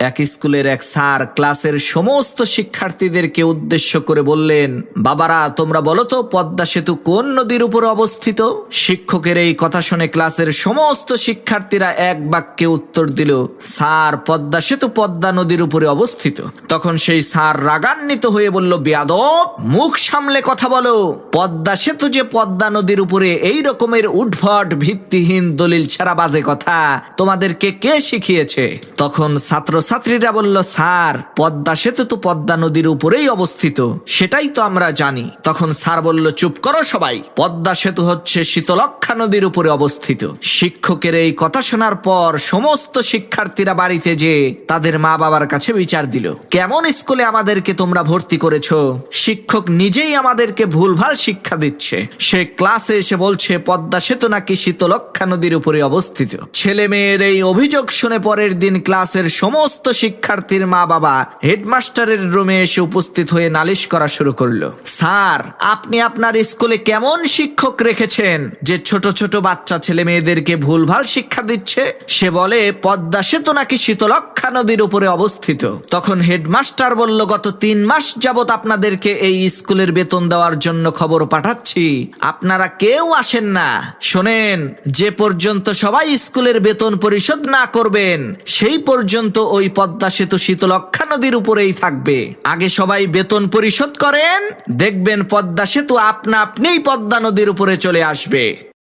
এক স্কুলের এক স্যার ক্লাসের সমস্ত শিক্ষার্থীদেরকে উদ্দেশ্য করে বললেন, বাবারা তোমরা বলো তো পদ্মা সেতু কোন নদীর উপর অবস্থিত? শিক্ষকের এই কথা শুনে ক্লাসের সমস্ত শিক্ষার্থীরা এক বাক্যে উত্তর দিল, স্যার পদ্মা সেতু পদ্মা নদীর উপরে অবস্থিত। তখন সেই স্যার রাগান্বিত হয়ে বলল, বেয়াদব, মুখ সামলে কথা বলো। পদ্মা সেতু যে পদ্মা নদীর উপরে, এই রকমের উদ্ভট ভিত্তিহীন দলিল ছাড়া বাজে কথা তোমাদেরকে কে শিখিয়েছে? তখন ছাত্রছাত্রীরা বলল, স্যার পদ্মা সেতু তো পদ্মা নদীর উপরেই অবস্থিত, সেটাই তো আমরা জানি। তখন স্যার বলল, চুপ করো সবাই, পদ্মা সেতু হচ্ছে শীতলক্ষ্যা নদীর উপরে অবস্থিত। শিক্ষকের এই কথা শোনার পর সমস্ত শিক্ষার্থীরা বাড়িতে যে তাদের মা বাবার কাছে বিচার দিল, কেমন স্কুলে আমাদেরকে তোমরা ভর্তি করেছো? শিক্ষক নিজেই আমাদেরকে ভুলভাল শিক্ষা দিচ্ছে। সে ক্লাসে এসে বলছে পদ্মা সেতু নাকি শীতলক্ষ্যা নদীর উপরে অবস্থিত। ছেলে মেয়ের এই অভিযোগ শুনে পরের দিন ক্লাসের সমস্ত শিক্ষার্থীর মা বাবা হেডমাস্টারের রুমে এসে উপস্থিত হয়ে নালিশ করা শুরু করলো, স্যার আপনি আপনার স্কুলে কেমন শিক্ষক রেখেছেন যে ছোট ছোট বাচ্চা ছেলে মেয়েদেরকে ভুলভাল শিক্ষা দিচ্ছে? সে বলে পদ্মা সেতু নাকি শীতলক্ষ্যা নদীর উপরে অবস্থিত। তখন হেডমাস্টার বলল, গত 3 মাস যাবত আপনাদেরকে এই স্কুলের বেতন দেওয়ার জন্য খবর পাঠাচ্ছি, আপনারা কেউ আসেন না। শোনেন, যে পর্যন্ত সবাই স্কুলের বেতন পরিশোধ না করবেন সেই পর্যন্ত ওই পদ্মা সেতু শীতলক্ষ্যা নদীর উপরেই থাকবে। আগে সবাই বেতন পরিশোধ করেন, দেখবেন পদ্মা সেতু আপনা আপনিই পদ্মা নদীর উপরে চলে আসবে।